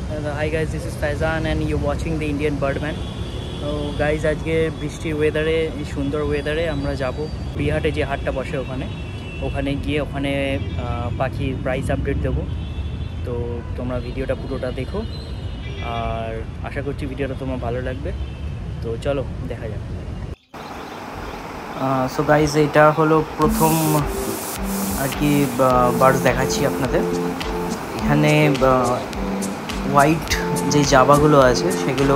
Hi guys, this is Faizan and you're watching the Indian Birdman. তো guys আজকে বৃষ্টির ওয়েদারে, সুন্দর ওয়েদারে আমরা যাব বিহাটে, যে হাটটা বসে ওখানে গিয়ে ওখানে পাখির প্রাইস আপডেট দেবো। তো তোমরা ভিডিওটা পুরোটা দেখো আর আশা করছি ভিডিওটা তোমার ভালো লাগবে। তো চলো দেখা যাক। সো গাইজ এটা হলো প্রথম আর কি বার্ডস দেখাচ্ছি আপনাদের। এখানে হোয়াইট যে জাবাগুলো আছে সেগুলো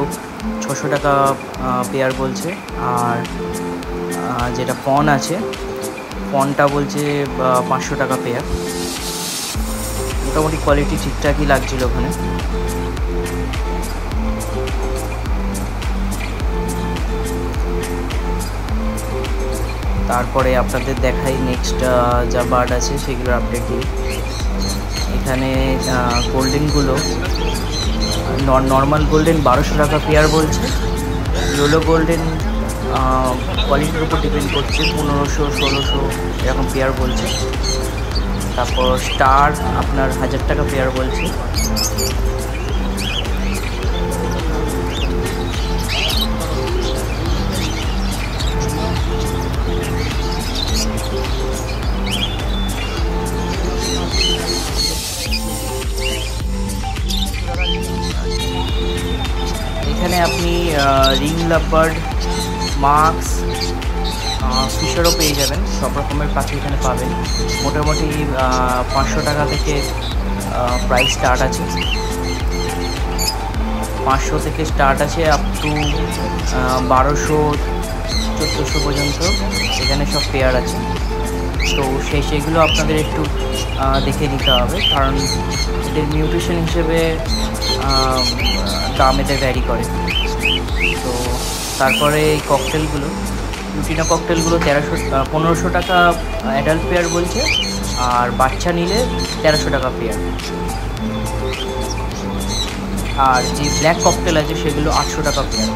600 টাকা পেয়ার বলছে, আর যেটা ফন আছে ফনটা বলছে 500 টাকা পেয়ার। মোটামুটি কোয়ালিটি ঠিকঠাকই লাগছিল ওখানে। তারপরে আপনাদের দেখাই নেক্সট যা বার্ড আছে সেগুলোর আপডেট দিই। এখানে গোল্ডেনগুলো নর্মাল গোল্ডেন 1200 টাকা পেয়ার বলছে। ইয়েলো গোল্ডেন কোয়ালিটির উপর ডিপেন্ড করছে, 1500 1600 এরকম পেয়ার বলছে। তারপর স্টার আপনার 1000 টাকা পেয়ার বলছে। এখানে আপনি রিং লাভবার্ড, মাক্স, ফিশারও পেয়ে যাবেন, সব রকমের পাখি এখানে পাবেন। মোটামুটি 500 টাকা থেকে প্রাইস স্টার্ট আছে, 500 থেকে স্টার্ট আছে আপ টু 1200-1400 পর্যন্ত এখানে সব পেয়ার আছে। তো সেগুলো আপনাদের একটু দেখে নিতে হবে, কারণ এদের নিউট্রিশন হিসেবে দাম এদের ভ্যারি করে। তো তারপরে এই ককটেলগুলো, লুটিনা ককটেলগুলো 1500 টাকা অ্যাডাল্ট পেয়ার বলছে, আর বাচ্চা নিলে 1300 টাকা পেয়ার। আর যে ব্ল্যাক ককটেল আছে সেগুলো 800 টাকা পেয়ার।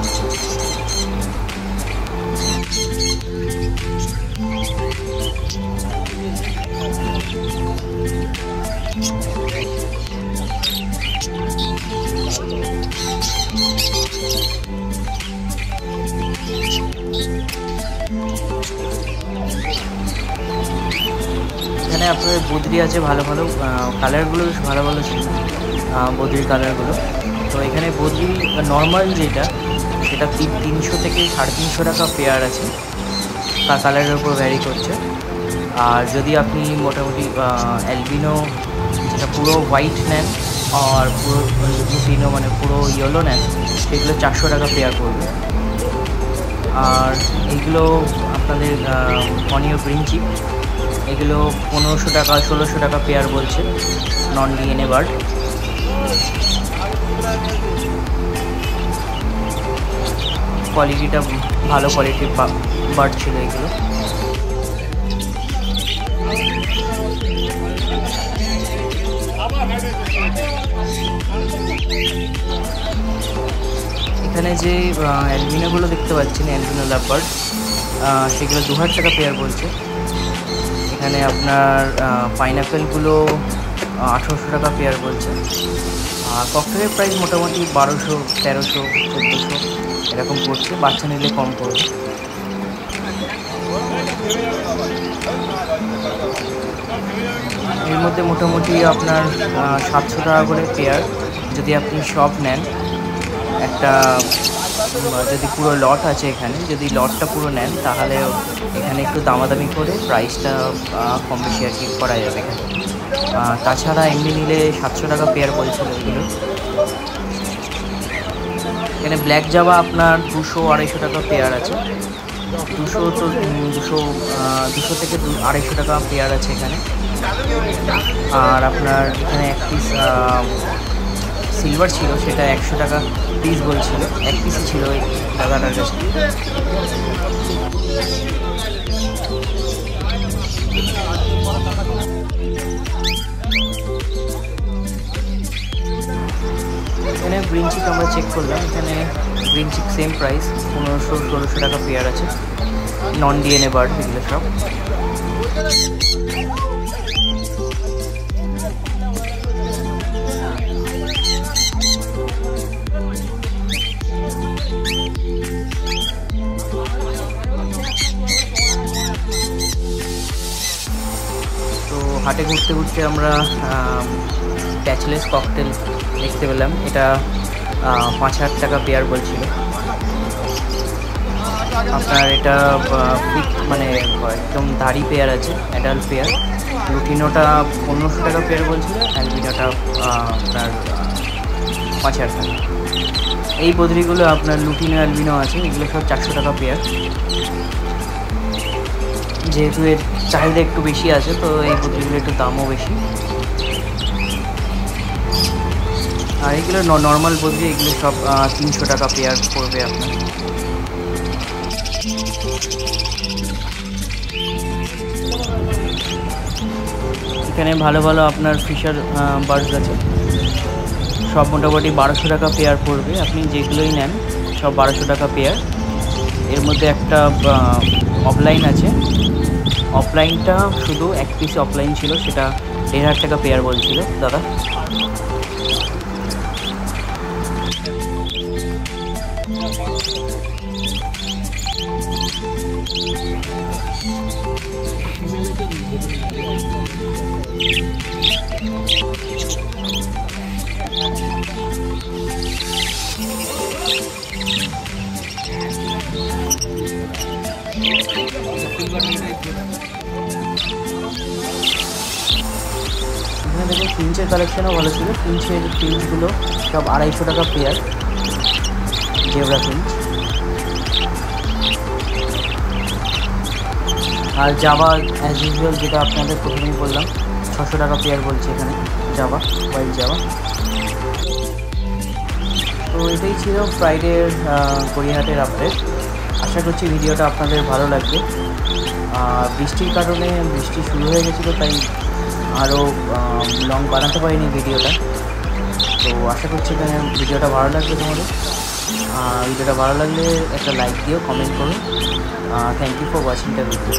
এখানে আপনাদের বদ্রি আছে, ভালো ভালো কালারগুলো বেশ ভালো ভালো ছিল বদ্রির কালারগুলো। তো এখানে বদ্রি নর্মাল যেটা সেটা 300 থেকে 350 টাকা পেয়ার আছে, তার কালারের উপর ভ্যারি করছে। আর যদি আপনি মোটামুটি অ্যালবিনো যেটা পুরো হোয়াইট নেন আর পুরো লুটিনো মানে পুরো ইয়েলো নেন, সেগুলো 400 টাকা পেয়ার পড়বে। আর এইগুলো আপনাদের অনিও গ্রিন চিপ, এগুলো 1500 টাকা 1600 টাকা পেয়ার বলছে, নন ডিএনএ বার্ড। কোয়ালিটিটা ভালো কোয়ালিটির বার্ড ছিল এগুলো। এখানে যে অ্যালবিনোগুলো দেখতে পাচ্ছেন, অ্যালবিনো লাভবার্ড, সেগুলো 2000 টাকা পেয়ার বলছে। এখানে আপনার পাইনাপেলগুলো 1800 টাকা পেয়ার বলছে। আর ককটেলের প্রাইস মোটামুটি 1200, 1300, 1400 এরকম পড়ছে, বাচ্চা নিলে কম পড়বে। এর মধ্যে মোটামুটি আপনার 700 টাকা করে পেয়ার যদি আপনি সব নেন। একটা যদি পুরো লট আছে এখানে, যদি লটটা পুরো নেন তাহলে এখানে একটু দামাদামি করে প্রাইসটা কম বেশি আর কি করা যাবে এখানে। তাছাড়া এমনি নিলে 700 টাকা পেয়ার বলছিল এগুলো। এখানে ব্ল্যাক জাভা আপনার 200-250 টাকা পেয়ার আছে। 200 থেকে 250 টাকা পেয়ার আছে এখানে। আর আপনার এখানে এক পিস সিলভার ছিল, সেটা 100 টাকা পিস বলছিল, এক পিসই ছিল ওই দাদাটার কাছে। এখানে গ্রিন চিক আমরা চেক করলাম, এখানে গ্রিন চিক সেম প্রাইস 1500-1600 টাকা পেয়ার আছে, নন ডিএনএ বার্ড এগুলো সব। হাটে ঘুরতে ঘুরতে আমরা ক্যাচলেস ককটেল দেখতে পেলাম। এটা 5,000 টাকা পেয়ার বলছিল। আপনার এটা মানে একদম দাড়ি পেয়ার আছে, অ্যাডাল্ট পেয়ার। লুটিনোটা 1500 টাকা পেয়ার বলছিল, অ্যালবিনোটা আপনার 5,000 টাকা। এই বদ্রিগুলো আপনার লুটিনো অ্যালবিনো আছে, এগুলো সব 400 টাকা পেয়ার। যেহেতু এর চাহিদা একটু বেশি আছে, তো এই বদ্রিগুলো একটু দামও বেশি। আর এগুলো নর্মাল বদ্রি, এগুলো সব 300 টাকা পেয়ার পড়বে আপনার। এখানে ভালো ভালো আপনার ফিশার বার্ডস আছে, সব মোটামুটি 1200 টাকা পেয়ার পড়বে। আপনি যেগুলোই নেন সব 1200 টাকা পেয়ার। এর মধ্যে একটা অফলাইন আছে, অফলাইনটা শুধু এক পিস অফলাইন ছিল, সেটা 1,500 টাকা পেয়ার বলছিল দাদা। এখানে দেখুন ফিঞ্চের কালেকশনও ভালো ছিল। ফিঞ্চগুলো সব 250 টাকা পেয়ার, জেব্রা ফিঞ্চ। আর জাভা অ্যাজ ইউজুয়াল, যেটা আপনাদের প্রথমেই বললাম, 600 টাকা পেয়ার বলছে এখানে জাভা, হোয়াইট জাভা। তো এটাই ছিল ফ্রাইডের গড়িয়াহাটের আপডেট। আশা করছি ভিডিওটা আপনাদের ভালো লাগবে। বৃষ্টির কারণে বৃষ্টি শুরু হয়ে গেছিলো, তাই আরও লং বানাতে পারিনি ভিডিওটা। তো আশা করছি এখানে ভিডিওটা ভালো লাগবে তোমাদের। ভিডিওটা ভালো লাগলে একটা লাইক দিও, কমেন্ট করো। Thank you for watching the video.